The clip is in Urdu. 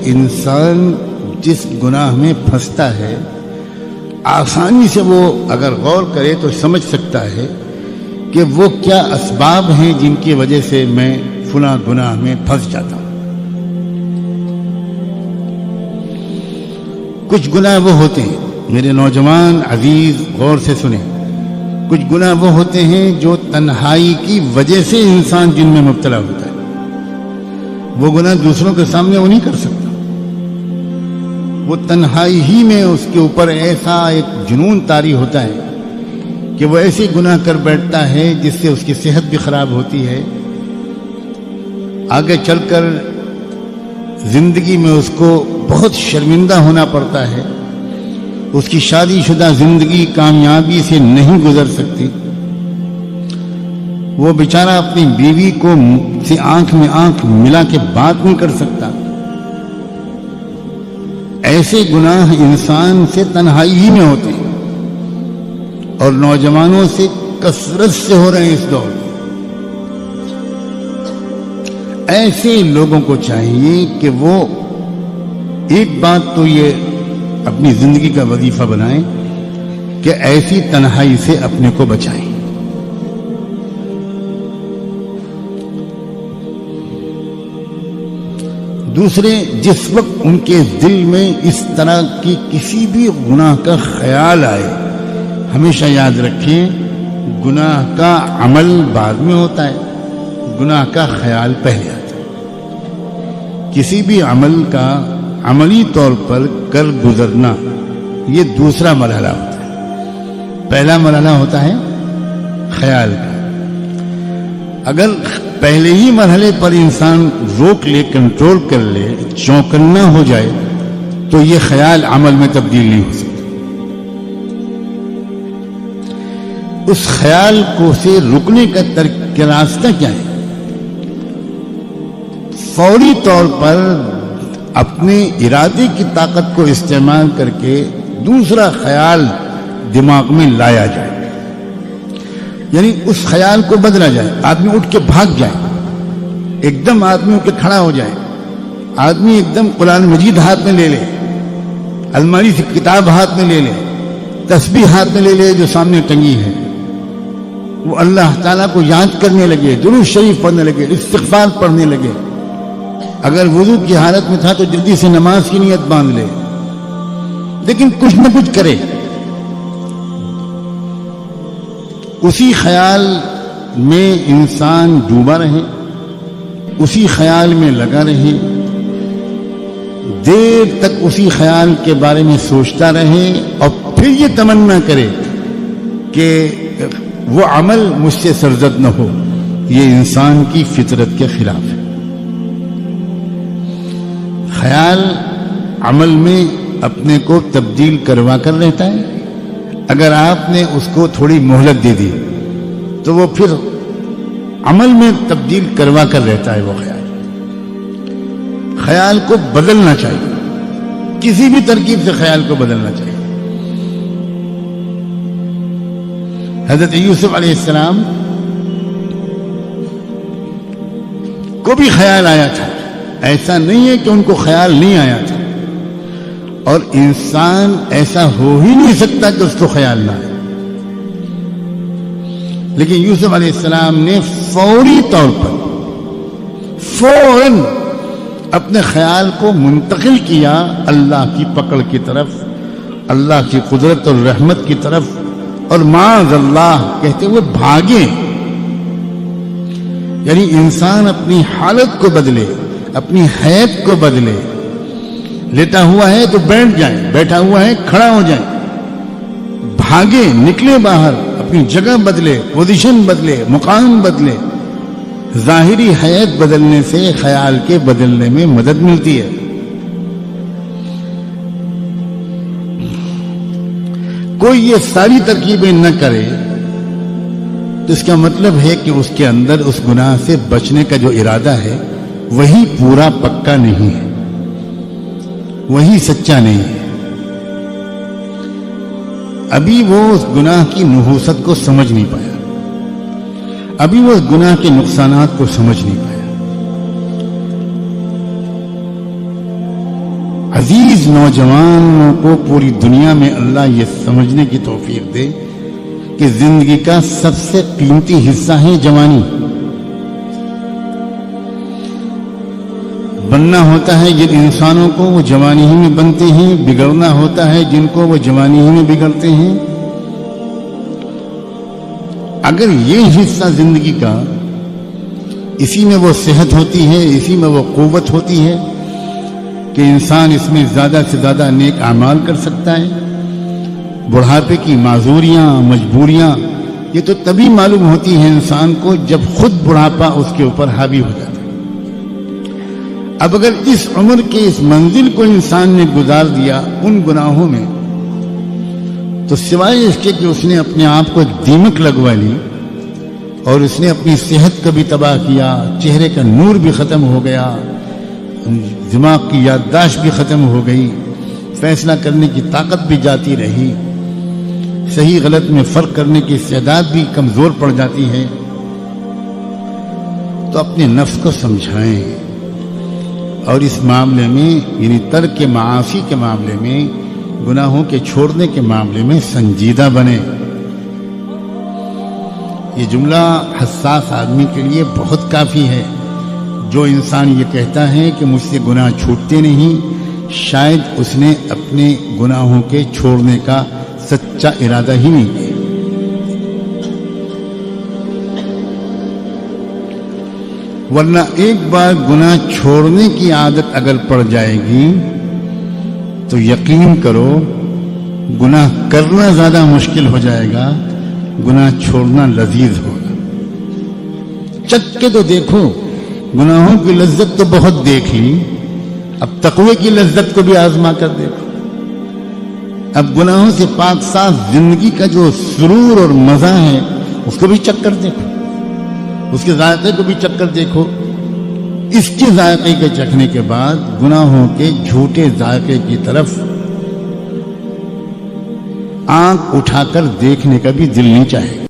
انسان جس گناہ میں پھنستا ہے آسانی سے وہ اگر غور کرے تو سمجھ سکتا ہے کہ وہ کیا اسباب ہیں جن کی وجہ سے میں فلاں گناہ میں پھنس جاتا ہوں۔ کچھ گناہ وہ ہوتے ہیں، میرے نوجوان عزیز غور سے سنیں، کچھ گناہ وہ ہوتے ہیں جو تنہائی کی وجہ سے انسان جن میں مبتلا ہوتا ہے۔ وہ گناہ دوسروں کے سامنے وہ نہیں کر سکتا، وہ تنہائی ہی میں اس کے اوپر ایسا ایک جنون طاری ہوتا ہے کہ وہ ایسے گناہ کر بیٹھتا ہے جس سے اس کی صحت بھی خراب ہوتی ہے، آگے چل کر زندگی میں اس کو بہت شرمندہ ہونا پڑتا ہے، اس کی شادی شدہ زندگی کامیابی سے نہیں گزر سکتی، وہ بیچارہ اپنی بیوی کو سے آنکھ میں آنکھ ملا کے بات نہیں کر سکتا۔ ایسے گناہ انسان سے تنہائی ہی میں ہوتے ہیں اور نوجوانوں سے کثرت سے ہو رہے ہیں اس دور میں۔ ایسے لوگوں کو چاہیے کہ وہ ایک بات تو یہ اپنی زندگی کا وظیفہ بنائیں کہ ایسی تنہائی سے اپنے کو بچائیں۔ دوسرے، جس وقت ان کے دل میں اس طرح کی کسی بھی گناہ کا خیال آئے، ہمیشہ یاد رکھیں گناہ کا عمل بعد میں ہوتا ہے، گناہ کا خیال پہلے آتا ہے۔ کسی بھی عمل کا عملی طور پر کر گزرنا یہ دوسرا مرحلہ ہوتا ہے، پہلا مرحلہ ہوتا ہے خیال کا۔ اگر پہلے ہی مرحلے پر انسان روک لے، کنٹرول کر لے، چوکنا ہو جائے تو یہ خیال عمل میں تبدیل نہیں ہو سکتا۔ اس خیال کو سے رکنے کا راستہ کیا ہے؟ فوری طور پر اپنے ارادے کی طاقت کو استعمال کر کے دوسرا خیال دماغ میں لایا جائے، یعنی اس خیال کو بدلا جائے، آدمی اٹھ کے بھاگ جائے، ایک دم آدمی اٹھ کے کھڑا ہو جائے، آدمی ایک دم قرآن مجید ہاتھ میں لے لے، الماری سے کتاب ہاتھ میں لے لے، تسبیح ہاتھ میں لے لے جو سامنے ٹنگی ہے، وہ اللہ تعالیٰ کو یاد کرنے لگے، درود شریف پڑھنے لگے، استغفار پڑھنے لگے۔ اگر وضو کی حالت میں تھا تو جلدی سے نماز کی نیت باندھ لے، لیکن کچھ نہ کچھ کرے، اسی خیال میں انسان ڈوبا رہے، اسی خیال میں لگا رہے، دیر تک اسی خیال کے بارے میں سوچتا رہے اور پھر یہ تمنا کرے کہ وہ عمل مجھ سے سرزد نہ ہو، یہ انسان کی فطرت کے خلاف ہے۔ خیال عمل میں اپنے کو تبدیل کروا کر رہتا ہے، اگر آپ نے اس کو تھوڑی مہلت دے دی تو وہ پھر عمل میں تبدیل کروا کر رہتا ہے۔ وہ خیال کو بدلنا چاہیے، کسی بھی ترکیب سے خیال کو بدلنا چاہیے۔ حضرت یوسف علیہ السلام کو بھی خیال آیا تھا، ایسا نہیں ہے کہ ان کو خیال نہیں آیا تھا، اور انسان ایسا ہو ہی نہیں سکتا کہ اس کو خیال نہ آئے، لیکن یوسف علیہ السلام نے فوری طور پر فوراً اپنے خیال کو منتقل کیا اللہ کی پکڑ کی طرف، اللہ کی قدرت اور رحمت کی طرف، اور معاذ اللہ کہتے ہوئے بھاگے۔ یعنی انسان اپنی حالت کو بدلے، اپنی حیت کو بدلے، لیٹا ہوا ہے تو بیٹھ جائے، بیٹھا ہوا ہے کھڑا ہو جائے، بھاگے، نکلے باہر، اپنی جگہ بدلے، پوزیشن بدلے، مقام بدلے۔ ظاہری حیت بدلنے سے خیال کے بدلنے میں مدد ملتی ہے۔ کوئی یہ ساری ترکیبیں نہ کرے تو اس کا مطلب ہے کہ اس کے اندر اس گناہ سے بچنے کا جو ارادہ ہے وہی پورا پکا نہیں ہے، وہی سچا نہیں ہے، ابھی وہ اس گناہ کی نحوست کو سمجھ نہیں پایا، ابھی وہ اس گناہ کے نقصانات کو سمجھ نہیں پایا۔ عزیز نوجوانوں کو پوری دنیا میں اللہ یہ سمجھنے کی توفیق دے کہ زندگی کا سب سے قیمتی حصہ ہے جوانی. بننا ہوتا ہے جن انسانوں کو وہ جوانی ہی میں بنتے ہیں، بگڑنا ہوتا ہے جن کو وہ جوانی ہی میں بگڑتے ہیں. اگر یہ حصہ زندگی کا، اسی میں وہ صحت ہوتی ہے، اسی میں وہ قوت ہوتی ہے کہ انسان اس میں زیادہ سے زیادہ نیک اعمال کر سکتا ہے. بڑھاپے کی معذوریاں، مجبوریاں یہ تو تبھی معلوم ہوتی ہیں انسان کو جب خود بڑھاپا اس کے اوپر حاوی ہو جاتا ہے. اب اگر اس عمر کے اس منزل کو انسان نے گزار دیا ان گناہوں میں، تو سوائے اس کے کہ اس نے اپنے آپ کو دیمک لگوا لی اور اس نے اپنی صحت کو بھی تباہ کیا، چہرے کا نور بھی ختم ہو گیا، دماغ کی یادداشت بھی ختم ہو گئی، فیصلہ کرنے کی طاقت بھی جاتی رہی، صحیح غلط میں فرق کرنے کی استعداد بھی کمزور پڑ جاتی ہے. تو اپنے نفس کو سمجھائیں اور اس معاملے میں یعنی ترک معاصی کے معاملے میں، گناہوں کے چھوڑنے کے معاملے میں سنجیدہ بنے. یہ جملہ حساس آدمی کے لیے بہت کافی ہے. جو انسان یہ کہتا ہے کہ مجھ سے گناہ چھوٹتے نہیں، شاید اس نے اپنے گناہوں کے چھوڑنے کا سچا ارادہ ہی نہیں کیا. ورنہ ایک بار گناہ چھوڑنے کی عادت اگر پڑ جائے گی تو یقین کرو گناہ کرنا زیادہ مشکل ہو جائے گا، گناہ چھوڑنا لذیذ ہوگا. چکھ کے تو دیکھو، گناہوں کی لذت تو بہت دیکھ لی، اب تقوی کی لذت کو بھی آزما کر دیکھو. اب گناہوں سے پاک صاف زندگی کا جو سرور اور مزہ ہے اس کو بھی چکھ کر دیکھو، اس کے ذائقے کو بھی چکھ کر دیکھو. اس کے ذائقے کے چکھنے کے بعد گناہوں کے جھوٹے ذائقے کی طرف آنکھ اٹھا کر دیکھنے کا بھی دل نہیں چاہے.